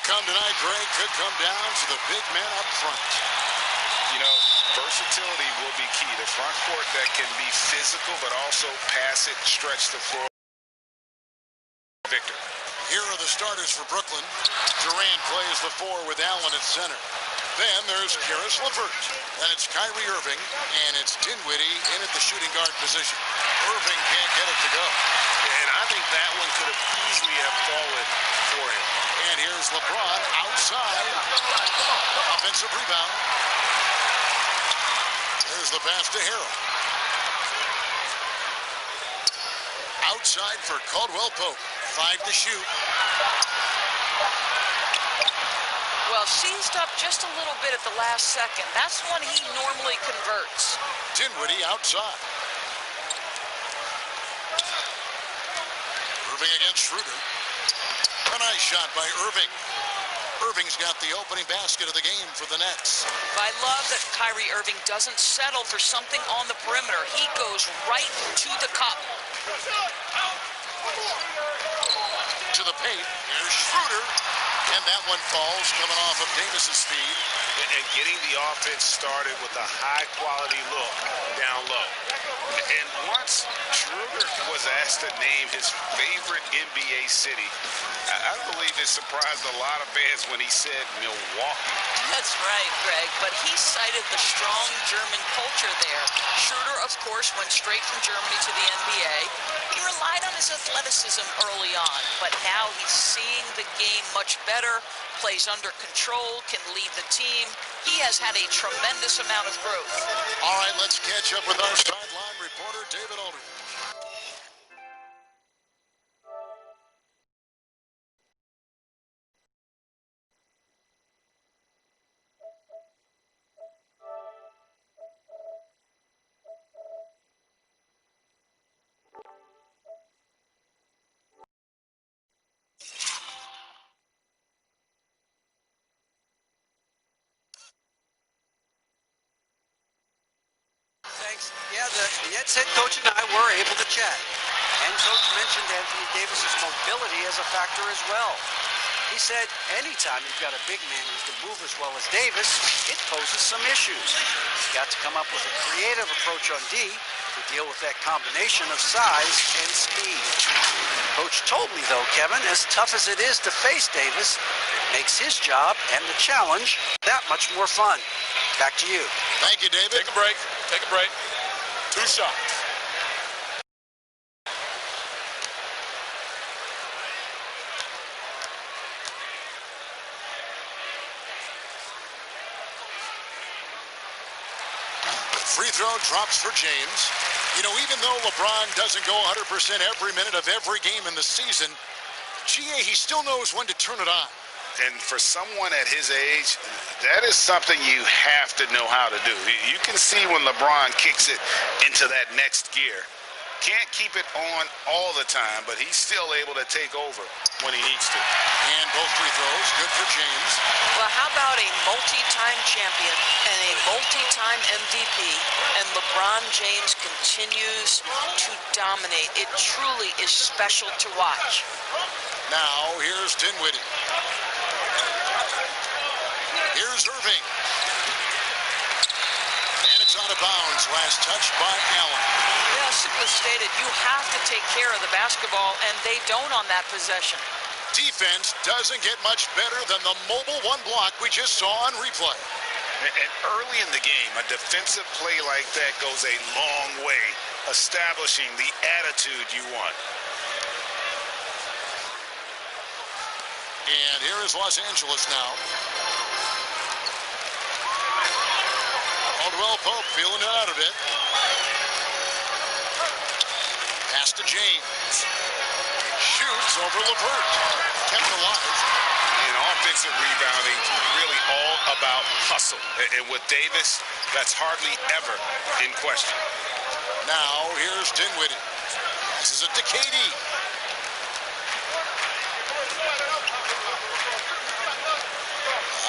outcome tonight, Greg, could come down to the big men up front. You know, versatility will be key. The front court that can be physical, but also pass it, stretch the floor. Victor. Here are the starters for Brooklyn. Durant plays the 4 with Allen at center. Then there's Karis LeVert. Then it's Kyrie Irving, and it's Dinwiddie in at the shooting guard position. Irving can't get it to go. And I think that one could have easily have fallen for him. And here's LeBron outside. Offensive rebound. There's the pass to Harrell. Outside for Caldwell Pope. 5 to shoot. Well, seized up just a little bit at the last second. That's when he normally converts. Dinwiddie outside. Irving against Schroeder. A nice shot by Irving. Irving's got the opening basket of the game for the Nets. I love that Kyrie Irving doesn't settle for something on the perimeter. He goes right to the cup. To the paint. Here's Schroeder. And that one falls, coming off of Davis's speed. And getting the offense started with a high-quality look down low. And once Schroeder was asked to name his favorite NBA city, I believe it surprised a lot of fans when he said Milwaukee. That's right, Greg, but he cited the strong German culture there. Schroeder, of course, went straight from Germany to the NBA. He relied on his athleticism early on, but now he's seeing the game much better, plays under control, can lead the team. He has had a tremendous amount of growth. All right, let's catch up with our sideline reporter, David Aldridge. Yeah, the Nets head coach and I were able to chat. And Coach mentioned Anthony Davis's mobility as a factor as well. He said anytime you've got a big man who can move as well as Davis, it poses some issues. He's got to come up with a creative approach on D to deal with that combination of size and speed. Coach told me, though, Kevin, as tough as it is to face Davis, it makes his job and the challenge that much more fun. Back to you. Thank you, David. Take a break. Take a break. 2 shots. Free throw drops for James. You know, even though LeBron doesn't go 100% every minute of every game in the season, he still knows when to turn it on. And for someone at his age, that is something you have to know how to do. You can see when LeBron kicks it into that next gear. Can't keep it on all the time, but he's still able to take over when he needs to. And both free throws, good for James. Well, how about a multi-time champion and a multi-time MVP, and LeBron James continues to dominate. It truly is special to watch. Now, here's Dinwiddie. Here's Irving. And it's out of bounds. Last touch by Allen. Yeah, simply stated, you have to take care of the basketball, and they don't on that possession. Defense doesn't get much better than the mobile one block we just saw on replay. And early in the game, a defensive play like that goes a long way, establishing the attitude you want. And here is Los Angeles now. Caldwell Pope feeling it out a bit. Pass to James. Shoots over LeVert. Kept alive. And offensive rebounding, really all about hustle. And with Davis, that's hardly ever in question. Now, here's Dinwiddie. This is it to KD.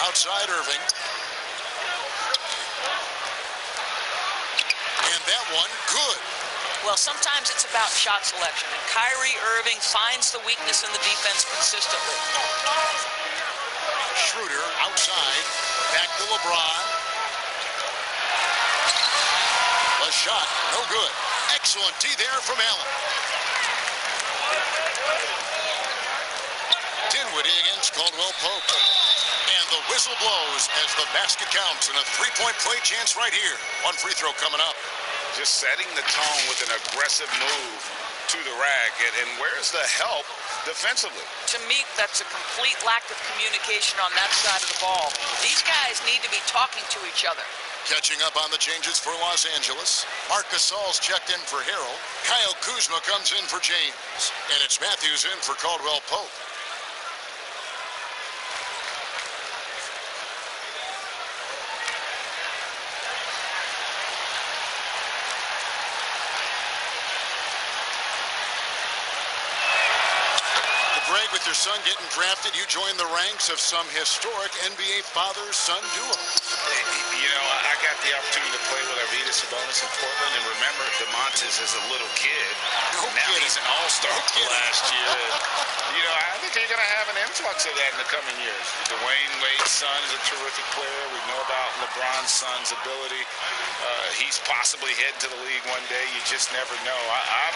Outside Irving. And that one, good. Well, sometimes it's about shot selection, and Kyrie Irving finds the weakness in the defense consistently. Schroeder outside. Back to LeBron. A shot, no good. Excellent D there from Allen. Dinwiddie against Caldwell Pope. And the whistle blows as the basket counts, and a three-point play chance right here. One free throw coming up. Just setting the tone with an aggressive move to the rack. And where's the help defensively? To me, that's a complete lack of communication on that side of the ball. These guys need to be talking to each other. Catching up on the changes for Los Angeles. Marc Gasol's checked in for Harrell. Kyle Kuzma comes in for James. And it's Matthews in for Caldwell Pope. Greg, with your son getting drafted, you joined the ranks of some historic NBA father-son duo. You know, I got the opportunity to play with Arvydas Sabonis in Portland, and remember DeMontis as a little kid. Now he's an all-star last year. You know, I think you're going to have an influx of that in the coming years. Dwayne Wade's son is a terrific player. We know about LeBron's son's ability. He's possibly heading to the league one day. You just never know. I'm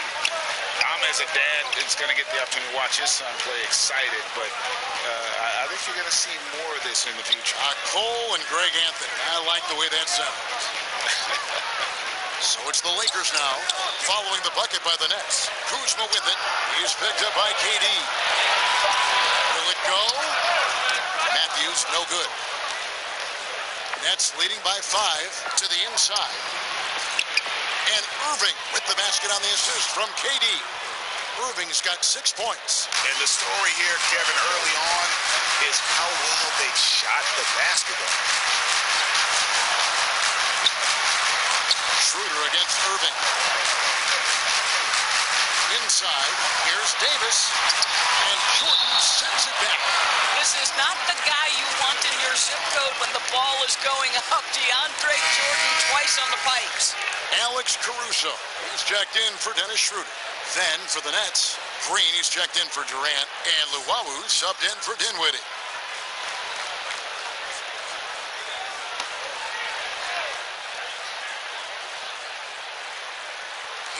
as a dad, it's going to get the opportunity to watch his son play excited, but I think you're going to see more of this in the future. Cole and Greg Anthony. I like the way that sounds. So it's the Lakers now, following the bucket by the Nets. Kuzma with it. He's picked up by KD. Will it go? Matthews, no good. Nets leading by 5 to the inside. And Irving with the basket on the assist from KD. Irving's got 6 points. And the story here, Kevin, early on is how well they shot the basketball. Schroeder against Irving. Inside, here's Davis. And Jordan sends it back. This is not the guy you want in your zip code when the ball is going up. DeAndre Jordan twice on the pipes. Alex Caruso, he's checked in for Dennis Schroeder. Then for the Nets, Green, he's checked in for Durant. And Luwawu subbed in for Dinwiddie.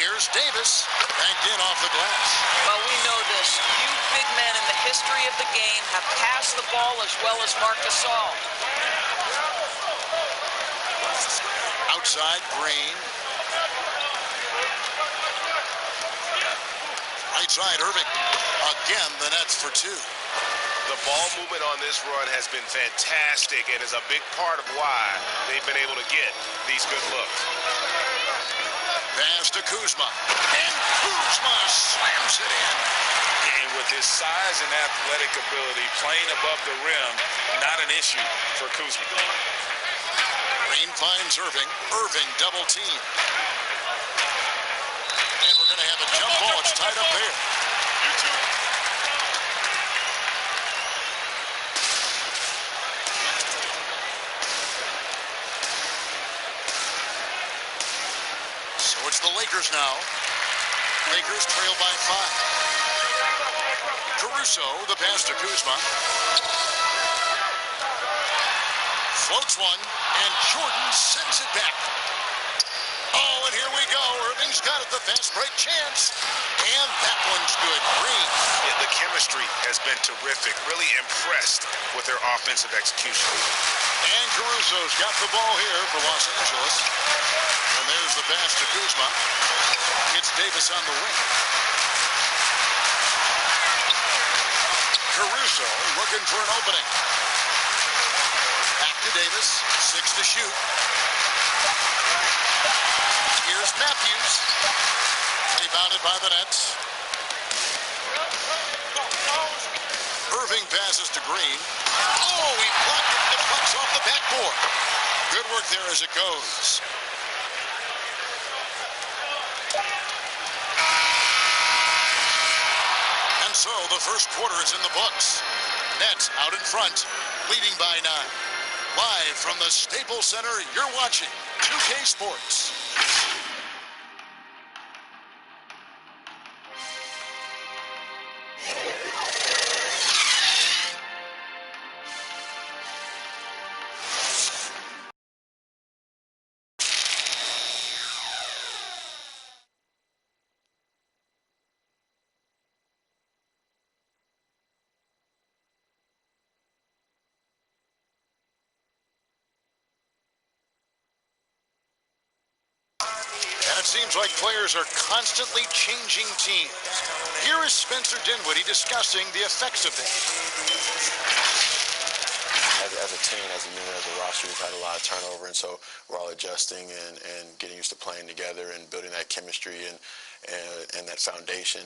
Here's Davis, banked in off the glass. Well, we know this. Few big men in the history of the game have passed the ball as well as Marc Gasol. Outside, Green. Right side, Irving. Again, the Nets for 2. The ball movement on this run has been fantastic and is a big part of why they've been able to get these good looks. Pass to Kuzma. And Kuzma slams it in. And with his size and athletic ability, playing above the rim, not an issue for Kuzma. Green finds Irving. Irving double team. And we're going to have a jump ball. It's tied up there. So it's the Lakers now. Lakers trail by 5. Caruso, the pass to Kuzma. Floats one, and Jordan sends it back. Oh, and here we go. Irving's got it, the fast break chance. And that one's good. Green. Yeah, the chemistry has been terrific. Really impressed with their offensive execution. And Caruso's got the ball here for Los Angeles. And there's the pass to Kuzma. It's Davis on the wing. Caruso looking for an opening. Back to Davis. 6 to shoot. Here's Matthews. Rebounded by the Nets. Irving passes to Green. Oh, he blocked it. It bucks off the backboard. Good work there as it goes. And so the first quarter is in the books. Nets out in front, leading by 9. Live from the Staples Center, you're watching 2K Sports. seems like players are constantly changing teams. Here is Spencer Dinwiddie discussing the effects of that. As a team, as a unit, as a roster, we've had a lot of turnover, and so we're all adjusting and getting used to playing together and building that chemistry and that foundation.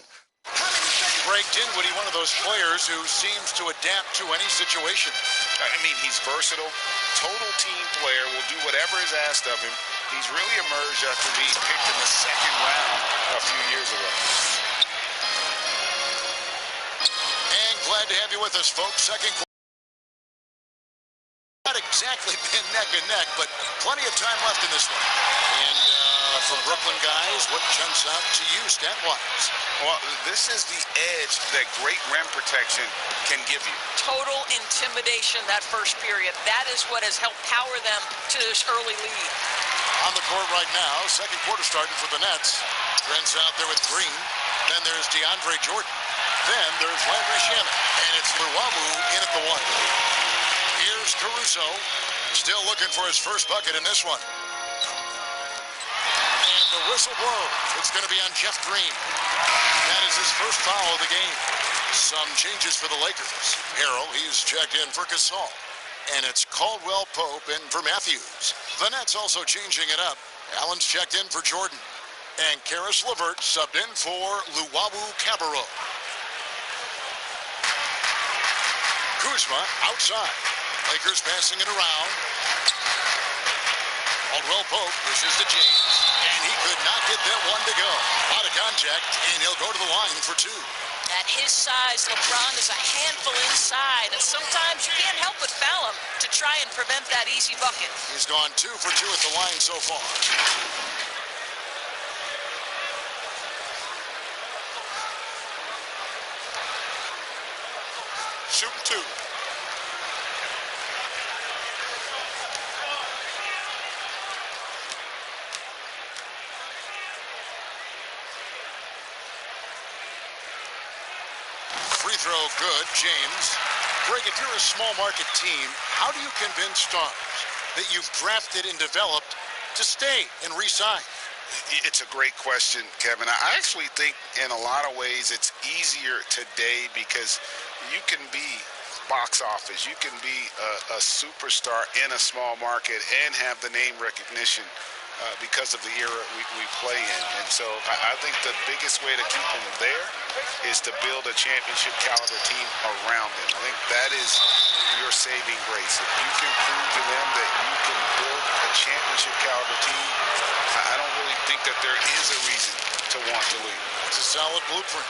Greg Dinwiddie, one of those players who seems to adapt to any situation. I mean, he's versatile, total team player, will do whatever is asked of him. He's really emerged after being picked in the second round a few years ago. And glad to have you with us, folks. Second quarter. Not exactly been neck and neck, but plenty of time left in this one. And from Brooklyn guys, what jumps out to you stat-wise? Well, this is the edge that great rim protection can give you. Total intimidation that first period. That is what has helped power them to this early lead. On the court right now, second quarter starting for the Nets. Durant's out there with Green. Then there's DeAndre Jordan. Then there's Landry Shamet. And it's Luwawu in at the one. Here's Caruso, still looking for his first bucket in this one. And the whistle blows. It's going to be on Jeff Green. That is his first foul of the game. Some changes for the Lakers. Harrell, he's checked in for Gasol. And it's Caldwell Pope in for Matthews. The Nets also changing it up. Allen's checked in for Jordan. And Karis LeVert subbed in for Luwawu Cabarro. Kuzma outside. Lakers passing it around. Caldwell Pope pushes to James, and he could not get that one to go. A lot of contact, and he'll go to the line for two. At his size, LeBron is a handful inside, and sometimes you can't help but foul him to try and prevent that easy bucket. He's gone 2 for 2 at the line so far. Shooting 2. Free throw good, James. Greg, if you're a small market team, how do you convince stars that you've drafted and developed to stay and re-sign? It's a great question, Kevin. I actually think in a lot of ways it's easier today because you can be box office. You can be a superstar in a small market and have the name recognition because of the era we play in. And so I think the biggest way to keep them there is to build a championship caliber team around them. I think that is your saving grace. If you can prove to them that you can build a championship caliber team, I don't really think that there is a reason to want to leave. It's a solid blueprint.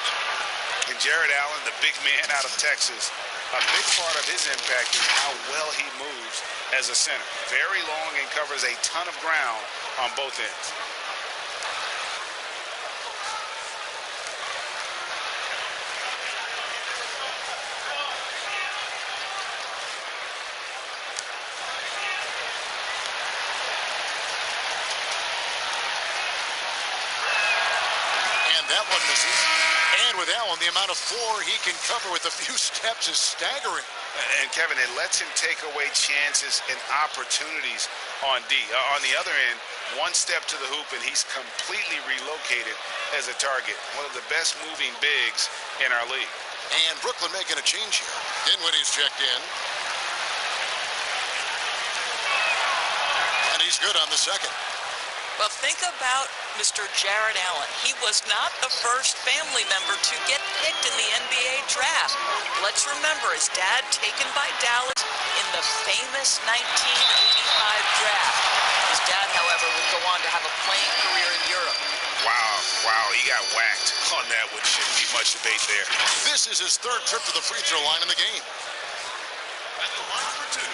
And Jared Allen, the big man out of Texas, a big part of his impact is how well he moves as a center. Very long and covers a ton of ground on both ends. And that one misses. And with Allen, the amount of floor he can cover with a few steps is staggering. And Kevin, it lets him take away chances and opportunities on D. On the other end, one step to the hoop and he's completely relocated as a target. One of the best moving bigs in our league. And Brooklyn making a change here. Dinwiddie's checked in. And he's good on the second. Well, think about Mr. Jared Allen. He was not the first family member to get picked in the NBA draft. Let's remember, his dad taken by Dallas in the famous 1985 draft. His dad, however, would go on to have a playing career in Europe. Wow, he got whacked on that one. Shouldn't be much debate there. This is his third trip to the free throw line in the game. At the line for two.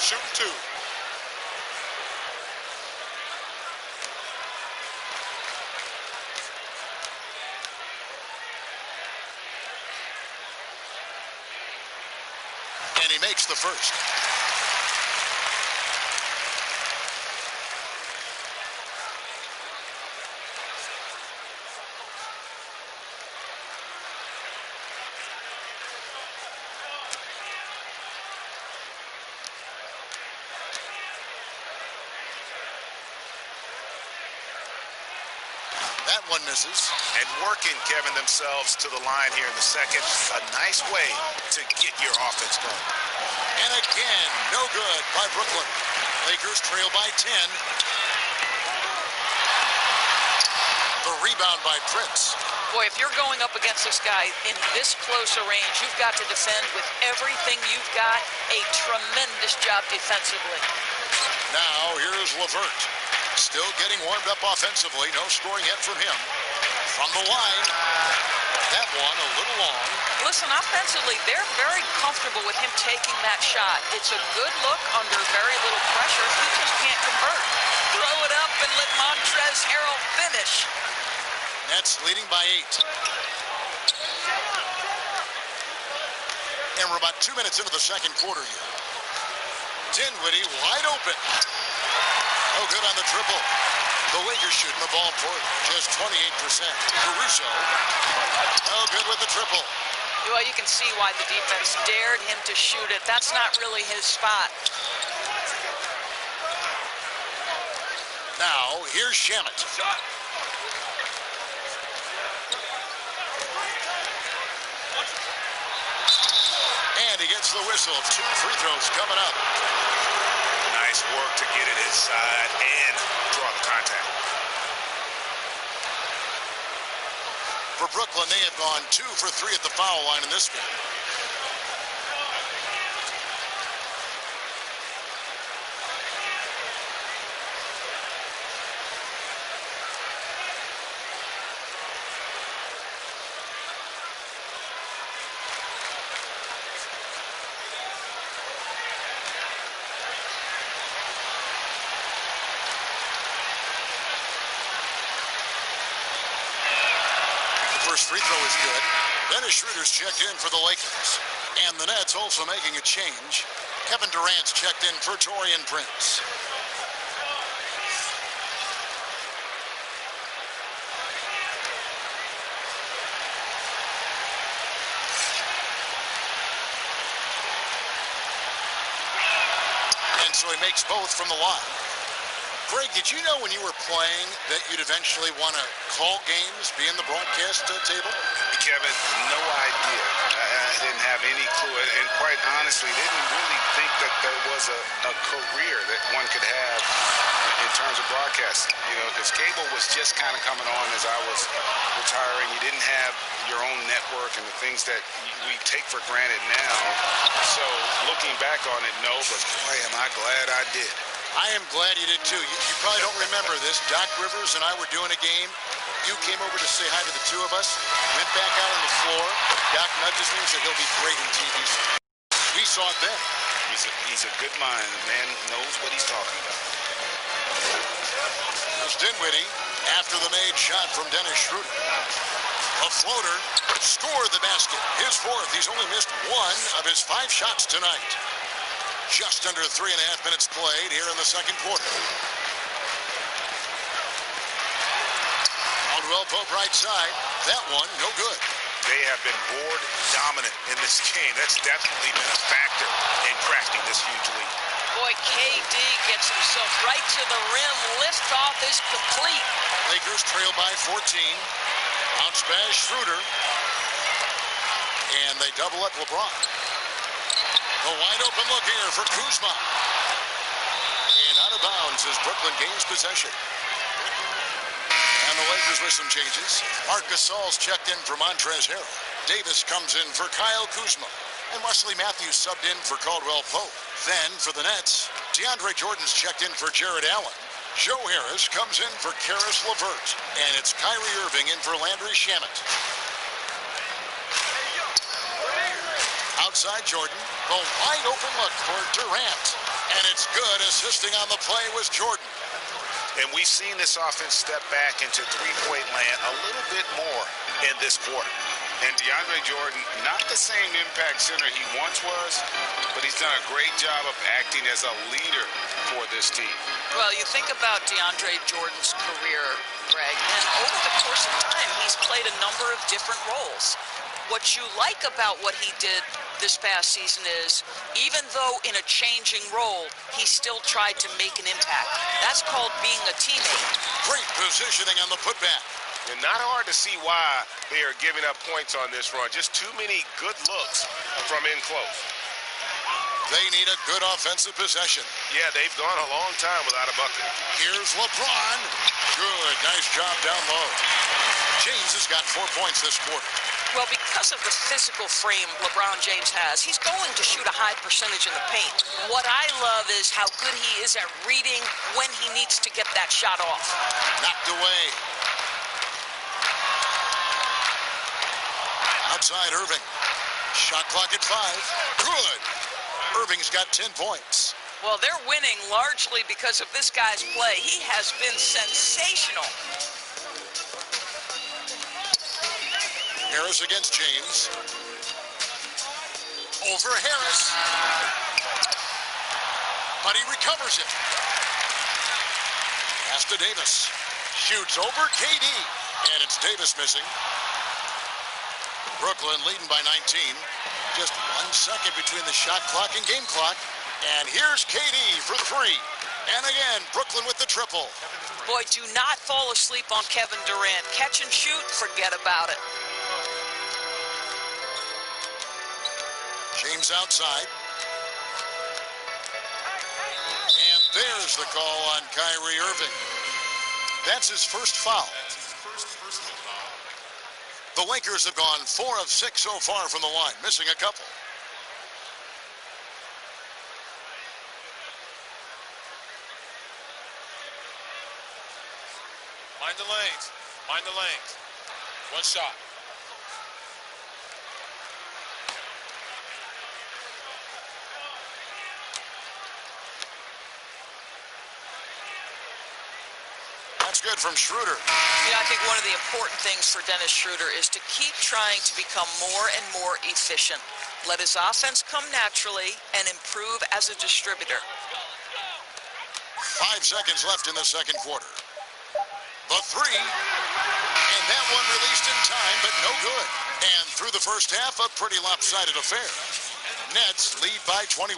Shooting 2. And he makes the first. That one misses. And working, Kevin, themselves to the line here in the second. A nice way to get your offense going. And again, no good by Brooklyn. Lakers trail by 10. The rebound by Prince. Boy, if you're going up against this guy in this close a range, you've got to defend with everything you've got. A tremendous job defensively. Now, here's LeVert. Still getting warmed up offensively. No scoring yet from him. From the line. That one a little long. Listen, offensively, they're very comfortable with him taking that shot. It's a good look under very little pressure. He just can't convert. Throw it up and let Montrezl Harrell finish. Nets leading by 8. And we're about 2 minutes into the second quarter here. Dinwiddie wide open. No good on the triple. The Lakers shooting the ball for just 28%. Caruso. No good with the triple. Well, you can see why the defense dared him to shoot it. That's not really his spot. Now, here's Shamet. And he gets the whistle. 2 free throws coming up. Nice work to get it inside and draw the contact. For Brooklyn, they have gone 2 for 3 at the foul line in this game. First free throw is good. Dennis Schroeder's checked in for the Lakers. And the Nets also making a change. Kevin Durant's checked in for Taurean Prince. And so he makes both from the line. Greg, did you know when you were playing that you'd eventually want to call games, be in the broadcast table? Kevin, no idea. I didn't have any clue. And quite honestly, didn't really think that there was a career that one could have in terms of broadcasting. You know, because cable was just kind of coming on as I was retiring. You didn't have your own network and the things that we take for granted now. So looking back on it, no, but boy, am I glad I did. I am glad you did too. You probably don't remember this. Doc Rivers and I were doing a game. You came over to say hi to the two of us. Went back out on the floor. Doc nudges me and said he'll be great in TV. We saw it then. He's a good mind. The man knows what he's talking about. There's Dinwiddie after the made shot from Dennis Schroeder. A floater scored the basket. His 4th. He's only missed 1 of his 5 shots tonight. Just under 3.5 minutes played here in the second quarter. Caldwell Pope right side. That one, no good. They have been board dominant in this game. That's definitely been a factor in crafting this huge lead. Boy, KD gets himself right to the rim. Liftoff is complete. Lakers trail by 14. Bounce pass Schroeder. And they double up LeBron. The wide open look here for Kuzma. And out of bounds as Brooklyn gains possession. And the Lakers with some changes. Marc Gasol's checked in for Montrezl Harrell. Davis comes in for Kyle Kuzma. And Wesley Matthews subbed in for Caldwell Pope. Then for the Nets, DeAndre Jordan's checked in for Jared Allen. Joe Harris comes in for Caris LeVert. And it's Kyrie Irving in for Landry Shamet. Outside Jordan, the wide open look for Durant. And it's good. Assisting on the play was Jordan. And we've seen this offense step back into three-point land a little bit more in this quarter. And DeAndre Jordan, not the same impact center he once was, but he's done a great job of acting as a leader for this team. Well, you think about DeAndre Jordan's career, Greg, and over the course of time, he's played a number of different roles. What you like about what he did this past season is, even though in a changing role, he still tried to make an impact. That's called being a teammate. Great positioning on the putback. And not hard to see why they are giving up points on this run. Just too many good looks from in close. They need a good offensive possession. Yeah, they've gone a long time without a bucket. Here's LeBron. Good, nice job down low. James has got 4 points this quarter. Well, because of the physical frame LeBron James has, he's going to shoot a high percentage in the paint. What I love is how good he is at reading when he needs to get that shot off. Knocked away. Outside Irving. Shot clock at 5. Good. Irving's got 10 points. Well, they're winning largely because of this guy's play. He has been sensational. Harris against James. Over Harris. But he recovers it. Pass to Davis. Shoots over KD. And it's Davis missing. Brooklyn leading by 19. Just 1 second between the shot clock and game clock. And here's KD for the 3. And again, Brooklyn with the triple. Boy, do not fall asleep on Kevin Durant. Catch and shoot, forget about it. James outside. And there's the call on Kyrie Irving. That's his first foul. The Lakers have gone 4 of 6 so far from the line, missing a couple. Mind the lanes. Mind the lanes. 1 shot. That's good from Schroeder. Yeah, I think one of the important things for Dennis Schroeder is to keep trying to become more and more efficient. Let his offense come naturally and improve as a distributor. 5 seconds left in the second quarter. The 3. And that one released in time, but no good. And through the first half, a pretty lopsided affair. Nets lead by 21.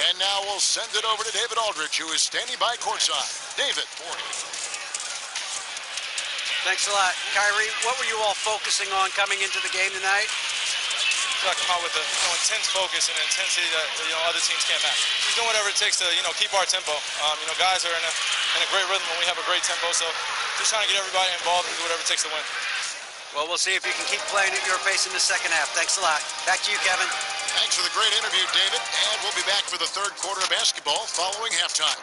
And now we'll send it over to David Aldridge, who is standing by courtside. David. Thanks a lot. Kyrie, what were you all focusing on coming into the game tonight? Got to come out with an intense focus and intensity that other teams can't match. Just doing whatever it takes to keep our tempo. Guys are in a great rhythm when we have a great tempo, so just trying to get everybody involved and do whatever it takes to win. Well, we'll see if you can keep playing at your pace in the second half. Thanks a lot. Back to you, Kevin. Thanks for the great interview, David. And we'll be back for the third quarter of basketball following halftime.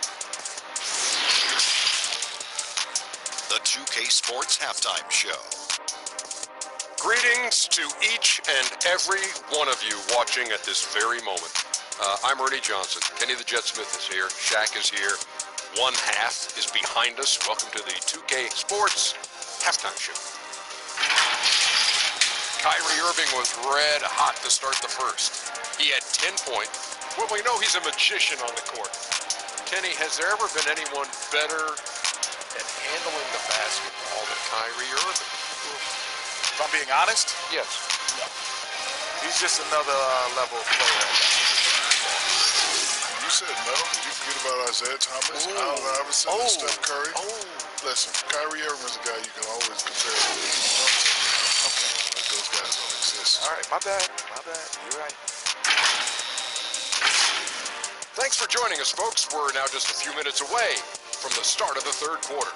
The 2K Sports Halftime Show. Greetings to each and every one of you watching at this very moment. I'm Ernie Johnson. Kenny the Jet Smith is here. Shaq is here. 1/2 is behind us. Welcome to the 2K Sports Halftime Show. Kyrie Irving was red hot to start the first. He had 10 points. Well, we know he's a magician on the court. Kenny, has there ever been anyone better at handling the basketball than Kyrie Irving? If I'm being honest, Yes. no. He's just another level of player. You said no. Did you forget about Isaiah Thomas, Allen Iverson, and Steph Curry? Listen, Kyrie Irving is a guy you can always compare with. Like those guys don't exist. All right, my bad. You're right. Thanks for joining us, folks. We're now just a few minutes away from the start of the third quarter.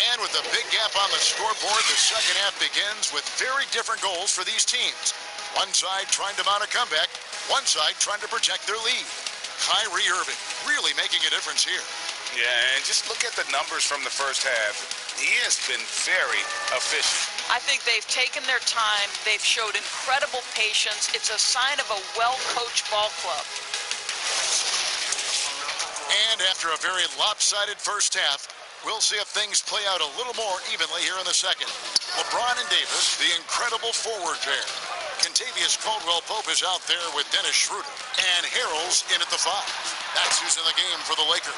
And with a big gap on the scoreboard, the second half begins with very different goals for these teams. One side trying to mount a comeback, one side trying to protect their lead. Kyrie Irving really making a difference here. Yeah, and just look at the numbers from the first half. He has been very efficient. I think they've taken their time. They've showed incredible patience. It's a sign of a well-coached ball club. And after a very lopsided first half, we'll see if things play out a little more evenly here in the second. LeBron and Davis, the incredible forward pair. Kentavious Caldwell-Pope is out there with Dennis Schroeder. And Harrell's in at the 5. That's who's in the game for the Lakers.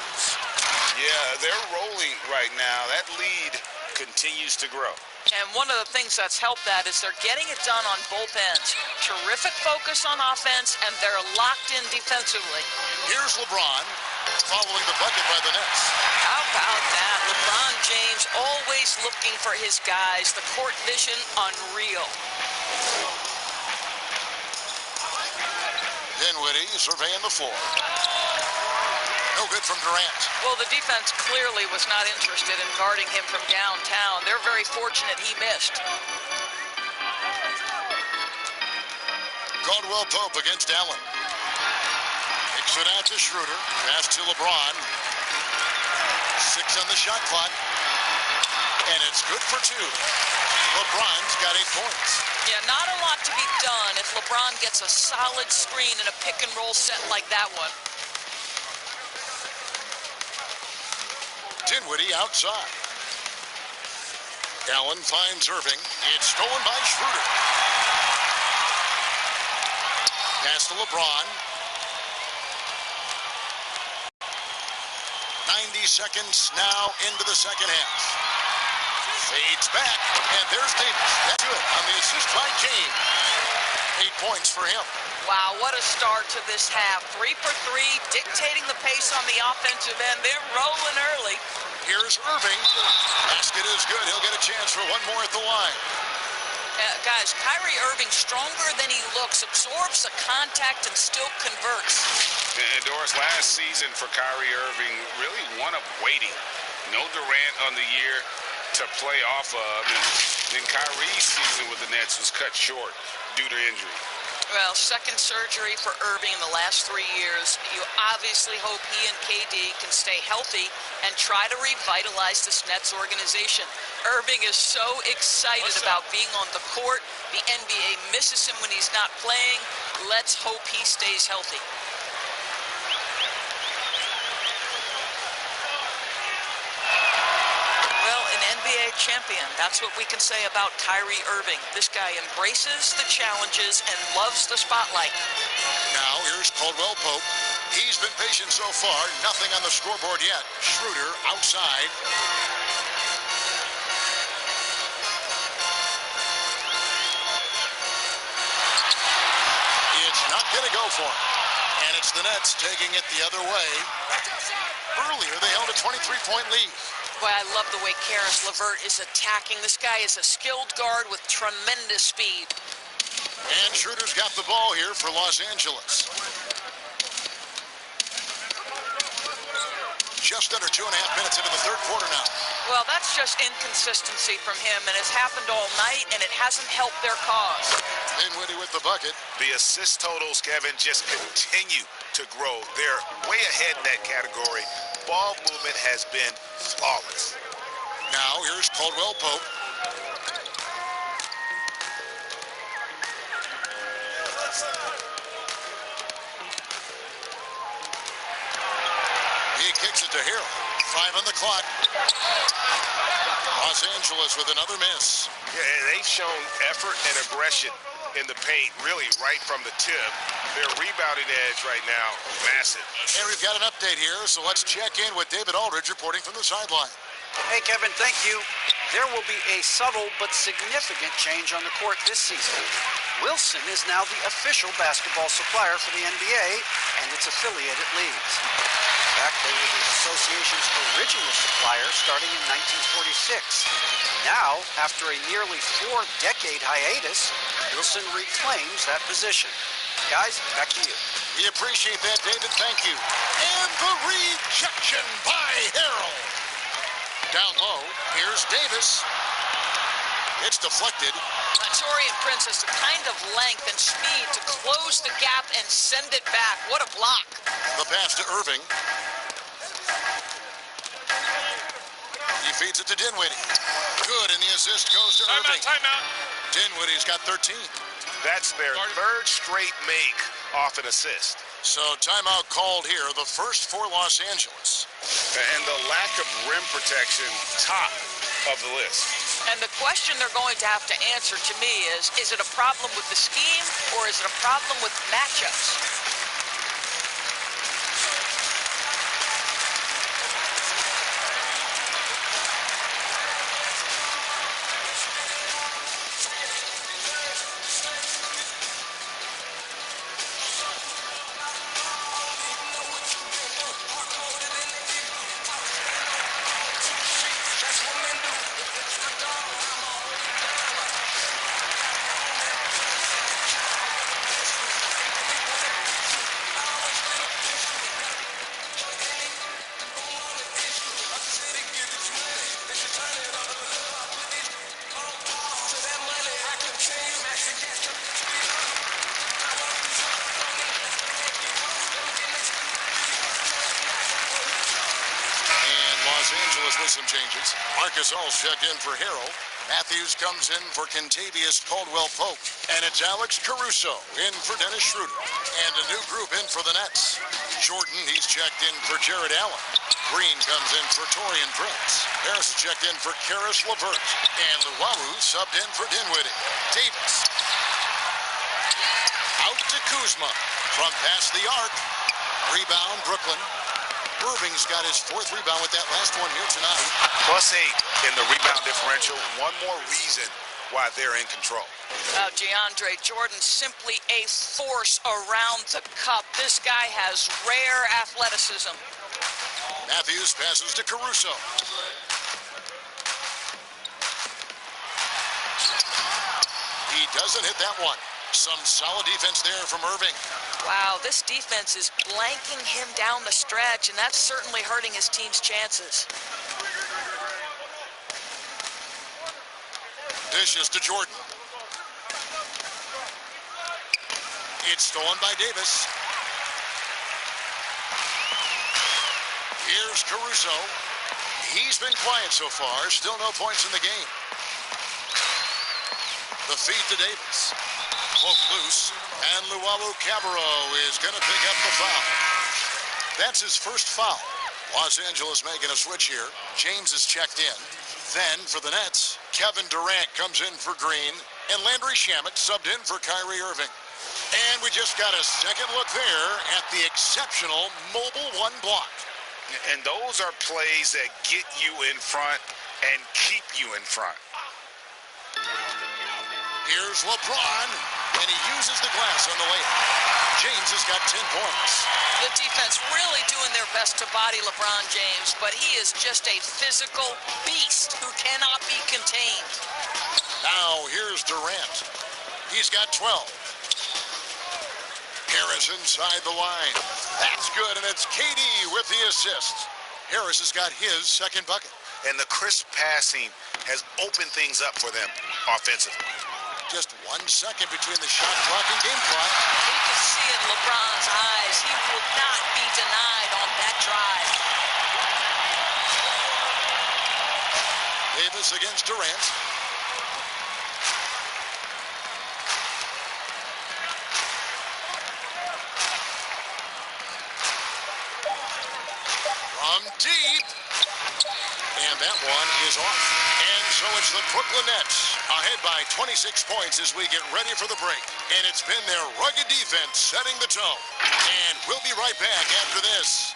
Yeah, they're rolling right now. That lead continues to grow. And one of the things that's helped that is they're getting it done on both ends. Terrific focus on offense, and they're locked in defensively. Here's LeBron following the bucket by the Nets. How about that? LeBron James always looking for his guys. The court vision, unreal. Dinwiddie surveying the floor. No good from Durant. Well, the defense clearly was not interested in guarding him from downtown. They're very fortunate he missed. Caldwell Pope against Allen. Kicks it out to Schroeder. Pass to LeBron. 6 on the shot clock. And it's good for 2. LeBron's got 8 points. Yeah, not a lot to be done if LeBron gets a solid screen in a pick-and-roll set like that one. Dinwiddie outside. Allen finds Irving. It's stolen by Schroeder. Pass to LeBron. 90 seconds now into the second half. Fades back, and there's Davis. That's good on the assist by Kane. 8 points for him. Wow, what a start to this half. 3 for 3, dictating the pace on the offensive end. They're rolling early. Here's Irving. Basket is good. He'll get a chance for one more at the line. Guys, Kyrie Irving, stronger than he looks, absorbs the contact and still converts. And Doris, last season for Kyrie Irving, really one of waiting. No Durant on the year to play off of. And then Kyrie's season with the Nets was cut short due to injury. Well, second surgery for Irving in the last 3 years. You obviously hope he and KD can stay healthy and try to revitalize this Nets organization. Irving is so excited about being on the court. The NBA misses him when he's not playing. Let's hope he stays healthy. Well, an NBA champion. That's what we can say about Kyrie Irving. This guy embraces the challenges and loves the spotlight. Now, here's Caldwell Pope. He's been patient so far. Nothing on the scoreboard yet. Schroeder outside. It's not going to go for him. And it's the Nets taking it the other way. Earlier, they held a 23-point lead. Boy, I love the way Karis LeVert is attacking. This guy is a skilled guard with tremendous speed. And Schroeder's got the ball here for Los Angeles. Just under 2.5 minutes into the third quarter now. Well, that's just inconsistency from him, and it's happened all night, and it hasn't helped their cause. Dinwiddie with the bucket. The assist totals, Kevin, just continue to grow. They're way ahead in that category. Ball movement has been flawless. Now, here's Caldwell Pope. He kicks it to Harrell. 5 on the clock. Los Angeles with another miss. Yeah, they've shown effort and aggression in the paint, really right from the tip. Their rebounding edge right now, massive. And we've got an update here, so let's check in with David Aldridge reporting from the sideline. Hey, Kevin, thank you. There will be a subtle but significant change on the court this season. Wilson is now the official basketball supplier for the NBA and its affiliated leagues. In fact, they were the association's original supplier starting in 1946. Now, after a nearly 4-decade hiatus, Wilson reclaims that position. Guys, back to you. We appreciate that, David. Thank you. And the rejection by Harrell. Down low, here's Davis. It's deflected. Taurean Prince has the kind of length and speed to close the gap and send it back. What a block. The pass to Irving. He feeds it to Dinwiddie. Good, and the assist goes to Irving. Timeout. Dinwiddie's got 13. That's their third straight make off an assist. So timeout called here, the first for Los Angeles. And the lack of rim protection, top of the list. And the question they're going to have to answer to me is it a problem with the scheme or is it a problem with matchups? Angeles with some changes. Marcus Hall's checked in for Harrell. Matthews comes in for Kentavious Caldwell-Pope. And it's Alex Caruso in for Dennis Schroeder. And a new group in for the Nets. Jordan, he's checked in for Jared Allen. Green comes in for Taurean Prince. Harris is checked in for Karis LeVert. And Luwawu subbed in for Dinwiddie. Davis. Out to Kuzma. From past the arc. Rebound, Brooklyn. Irving's got his 4th rebound with that last one here tonight. +8 in the rebound differential. One more reason why they're in control. DeAndre Jordan, simply a force around the cup. This guy has rare athleticism. Matthews passes to Caruso. He doesn't hit that one. Some solid defense there from Irving. Wow, this defense is blanking him down the stretch, and that's certainly hurting his team's chances. Dishes to Jordan. It's stolen by Davis. Here's Caruso. He's been quiet so far. Still no points in the game. The feed to Davis. Poke loose. And Luwawu Cabarro is going to pick up the foul. That's his first foul. Los Angeles making a switch here. James is checked in. Then for the Nets, Kevin Durant comes in for Green. And Landry Shamet subbed in for Kyrie Irving. And we just got a second look there at the exceptional mobile 1 block. And those are plays that get you in front and keep you in front. Here's LeBron, and he uses the glass on the layup. James has got 10 points. The defense really doing their best to body LeBron James, but he is just a physical beast who cannot be contained. Now here's Durant. He's got 12. Harris inside the line. That's good, and it's KD with the assist. Harris has got his second bucket. And the crisp passing has opened things up for them offensively. Just 1 second between the shot clock and game clock. You can see it in LeBron's eyes. He will not be denied on that drive. Davis against Durant. From deep. And that one is off. And so it's the Brooklyn Nets ahead by 26 points as we get ready for the break. And it's been their rugged defense setting the tone. And we'll be right back after this.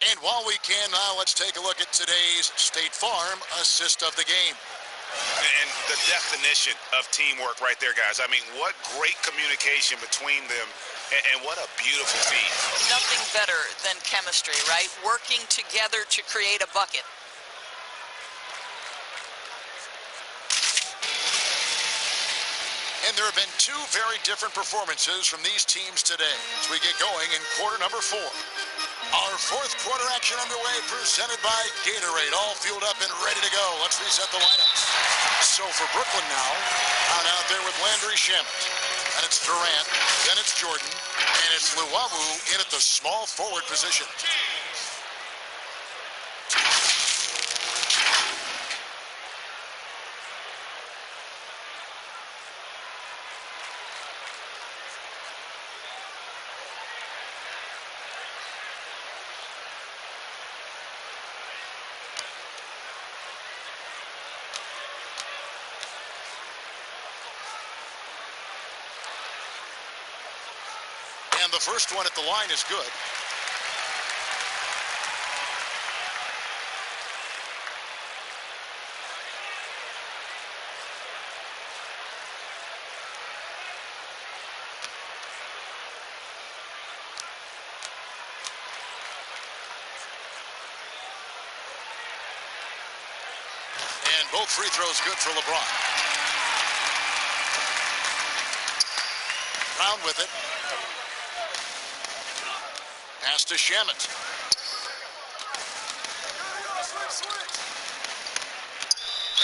And while we can now, let's take a look at today's State Farm assist of the game. And the definition of teamwork right there, guys. I mean, what great communication between them, and what a beautiful feat. Nothing better than chemistry, right? Working together to create a bucket. And there have been 2 very different performances from these teams today as we get going in quarter number 4. Our 4th quarter action underway, presented by Gatorade, all fueled up and ready to go. Let's reset the lineups. So for Brooklyn now, out there with Landry Shamet. And it's Durant, then it's Jordan, and it's Luwawu in at the small forward position. And the first one at the line is good. And And both free throws good for LeBron. Brown with it. Pass to Shamet.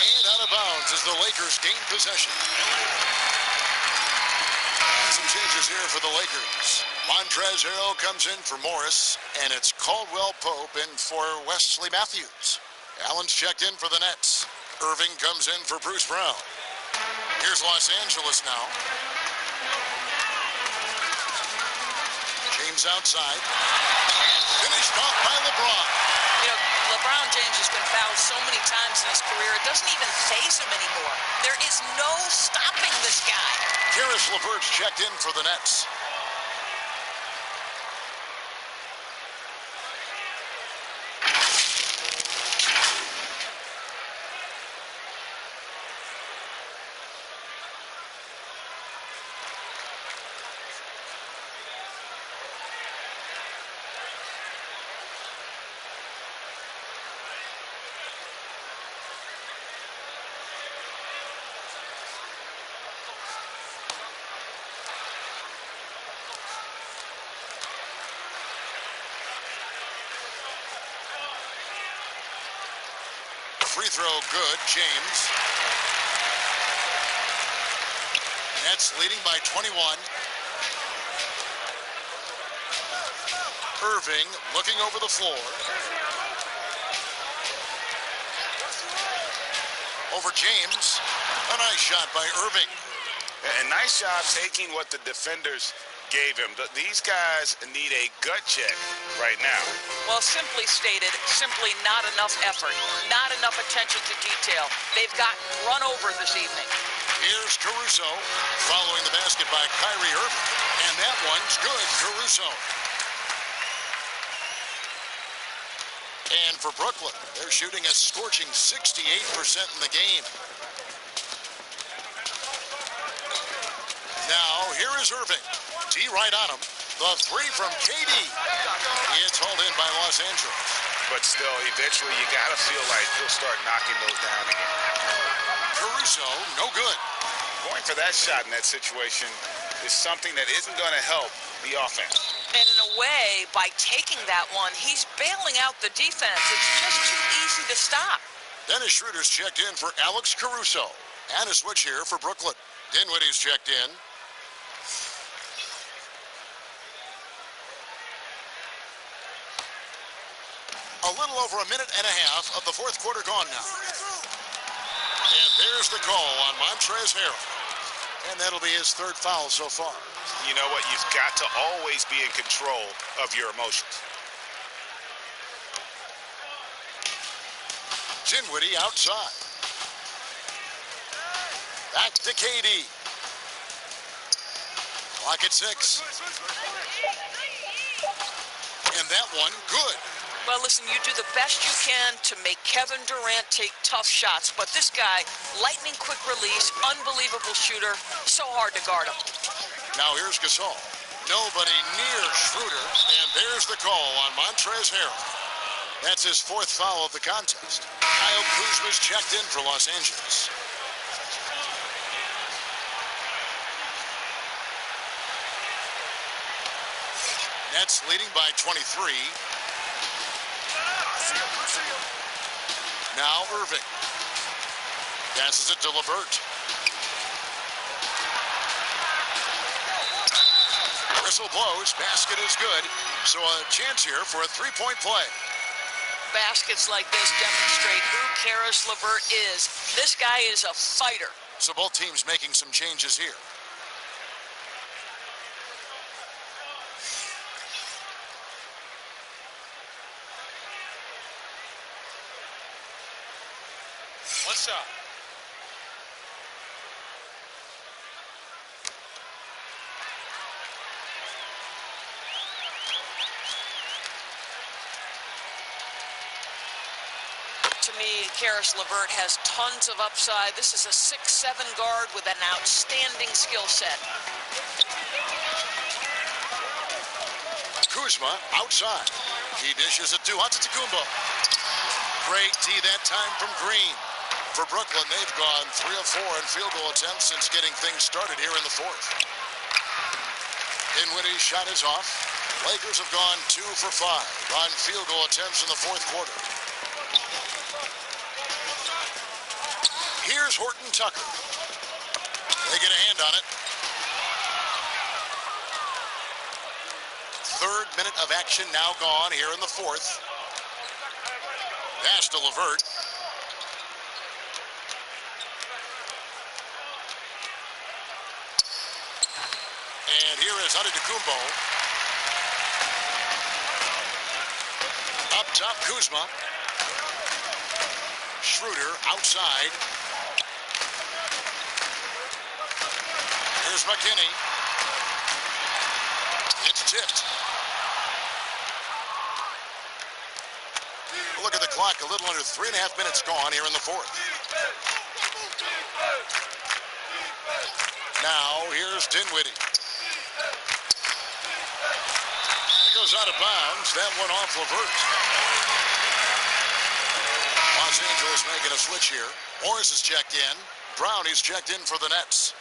And out of bounds as the Lakers gain possession. Some changes here for the Lakers. Montrezl Harrell comes in for Morris, and it's Caldwell Pope in for Wesley Matthews. Allen's checked in for the Nets. Irving comes in for Bruce Brown. Here's Los Angeles now. James outside. And finished off by LeBron. You know, LeBron James has been fouled so many times in his career, it doesn't even faze him anymore. There is no stopping this guy. Caris LeVert's checked in for the Nets. Free throw good, James. Nets leading by 21. Irving looking over the floor. Over James. A nice shot by Irving. A nice job taking what the defenders gave him. These guys need a gut check right now. Well, simply stated, simply not enough effort, not enough attention to detail. They've gotten run over this evening. Here's Caruso following the basket by Kyrie Irving, and that one's good, Caruso. And for Brooklyn, they're shooting a scorching 68% in the game. Now, here is Irving. D right on him. The three from KD. It's hauled in by Los Angeles. But still, eventually you got to feel like he'll start knocking those down again. Caruso, no good. Going for that shot in that situation is something that isn't going to help the offense. And in a way, by taking that one, he's bailing out the defense. It's just too easy to stop. Dennis Schroeder's checked in for Alex Caruso. And a switch here for Brooklyn. Dinwiddie's checked in. A little over a minute and a half of the fourth quarter gone now. And there's the call on Montrezl Harrell. And that'll be his third foul so far. You know what? You've got to always be in control of your emotions. Dinwiddie outside. Back to KD. Clock at 6. And that one, good. Well, listen, you do the best you can to make Kevin Durant take tough shots, but this guy, lightning quick release, unbelievable shooter, so hard to guard him. Now here's Gasol. Nobody near Schroeder, and there's the call on Montrezl Harrell. That's his fourth foul of the contest. Kyle Kuzma's checked in for Los Angeles. Nets leading by 23. Now Irving. Passes it to LeVert. Whistle blows. Basket is good. So a chance here for a three-point play. Baskets like this demonstrate who Caris LeVert is. This guy is a fighter. So both teams making some changes here. One shot. To me, Caris LeVert has tons of upside. This is a 6'7" guard with an outstanding skill set. Kuzma outside. He dishes it to Antetokounmpo. Great D that time from Green. For Brooklyn, they've gone 3 of 4 in field goal attempts since getting things started here in the fourth. Dinwiddie's shot is off. Lakers have gone 2 for 5 on field goal attempts in the fourth quarter. Here's Horton Tucker. They get a hand on it. Third minute of action now gone here in the fourth. Pass to LeVert. And here is Antetokounmpo. Up top, Kuzma. Schroeder outside. Here's McKinney. It's tipped. Look at the clock, a little under 3.5 minutes gone here in the fourth. Now, here's Dinwiddie. It goes out of bounds. That went off LeVert. Los Angeles making a switch here. Morris is checked in. Brown is checked in for the Nets.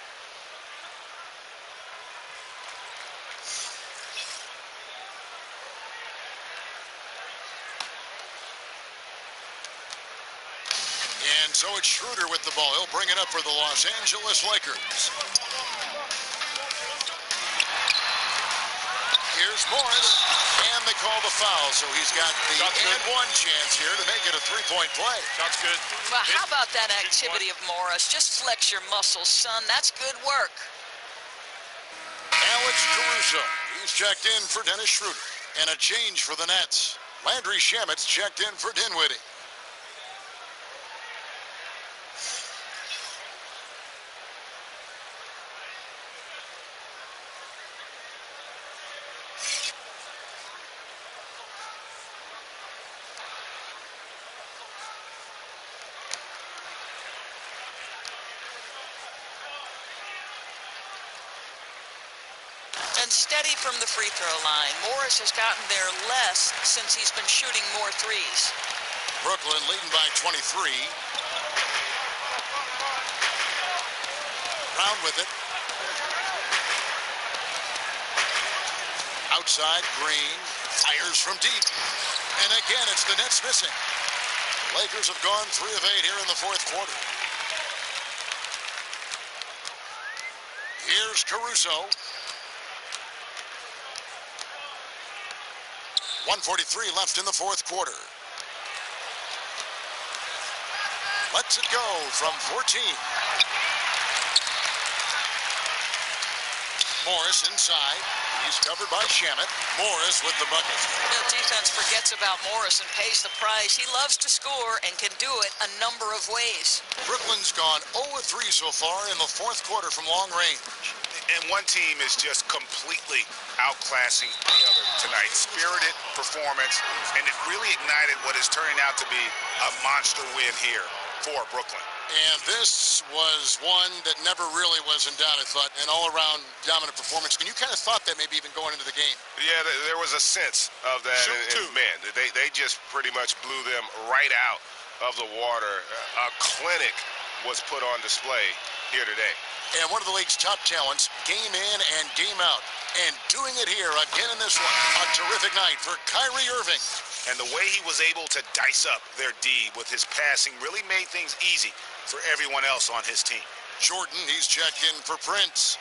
And so it's Schroeder with the ball. He'll bring it up for the Los Angeles Lakers. Here's Morris, and they call the foul, so he's got the and-one chance here to make it a three-point play. Shot's good. Well, how about that activity of Morris? Just flex your muscles, son. That's good work. Alex Caruso, he's checked in for Dennis Schroeder. And a change for the Nets. Landry Shamet's checked in for Dinwiddie. And steady from the free throw line. Morris has gotten there less since he's been shooting more threes. Brooklyn leading by 23. Brown with it. Outside, Green fires from deep. And again, it's the Nets missing. Lakers have gone 3 of 8 here in the fourth quarter. Here's Caruso. 1:43 left in the fourth quarter. Lets it go from 14. Morris inside. He's covered by Shamet. Morris with the bucket. The defense forgets about Morris and pays the price. He loves to score and can do it a number of ways. Brooklyn's gone 0-3 so far in the fourth quarter from long range. And one team is just completely outclassing the other tonight. Spirited performance, and it really ignited what is turning out to be a monster win here for Brooklyn. And this was one that never really was in doubt, I thought, an all-around dominant performance. And you kind of thought that maybe even going into the game. Yeah, there was a sense of that. And man, they just pretty much blew them right out of the water. A clinic was put on display here today. And one of the league's top talents, game in and game out. And doing it here again in this one. A terrific night for Kyrie Irving. And the way he was able to dice up their D with his passing really made things easy for everyone else on his team. Jordan, he's checked in for Prince.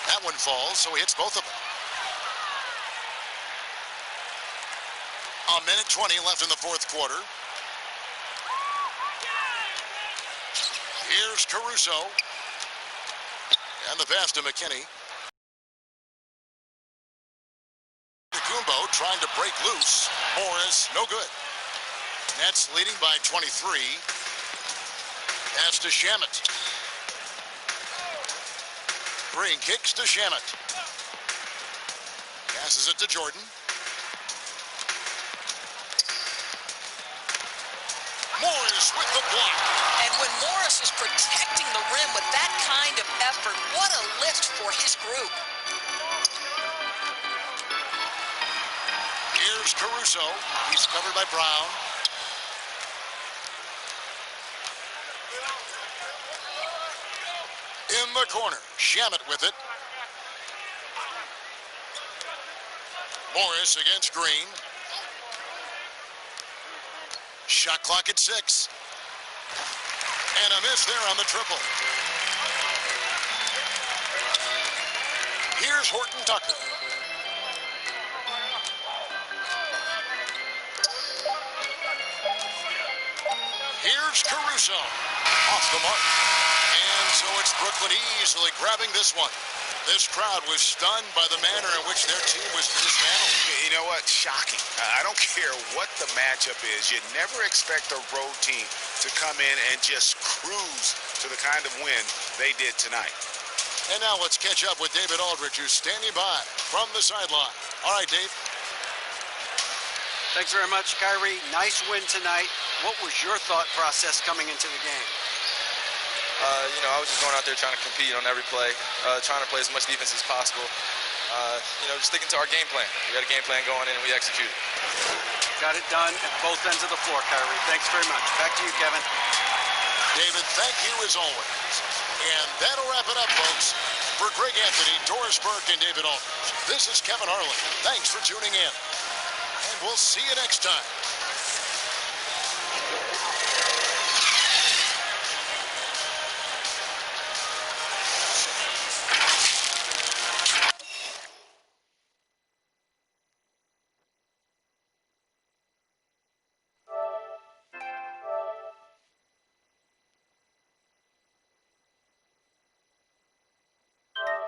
That one falls, so he hits both of them. A minute 20 left in the fourth quarter. Here's Caruso. And the pass to McKinney. Antetokounmpo trying to break loose. Morris, no good. Nets leading by 23. Pass to Shamet. Green kicks to Shamet. Passes it to Jordan. Morris with the block. And when Morris is protecting the rim with that kind of effort, what a lift for his group. Here's Caruso. He's covered by Brown. In the corner, Shamet with it. Morris against Green. Shot clock at 6. And a miss there on the triple. Here's Horton Tucker. Here's Caruso. Off the mark. And so it's Brooklyn easily grabbing this one. This crowd was stunned by the manner in which their team was dismantled. You know what? Shocking. I don't care what the matchup is. You never expect a road team to come in and just cruise to the kind of win they did tonight. And now let's catch up with David Aldridge, who's standing by from the sideline. All right, Dave. Thanks very much, Kyrie. Nice win tonight. What was your thought process coming into the game? You know, I was just going out there trying to compete on every play, trying to play as much defense as possible. You know, just sticking to our game plan. We got a game plan going in and we executed. Got it done at both ends of the floor, Kyrie. Thanks very much. Back to you, Kevin. David, thank you as always. And that'll wrap it up, folks. For Greg Anthony, Doris Burke, and David Aldridge, this is Kevin Harlan. Thanks for tuning in. And we'll see you next time.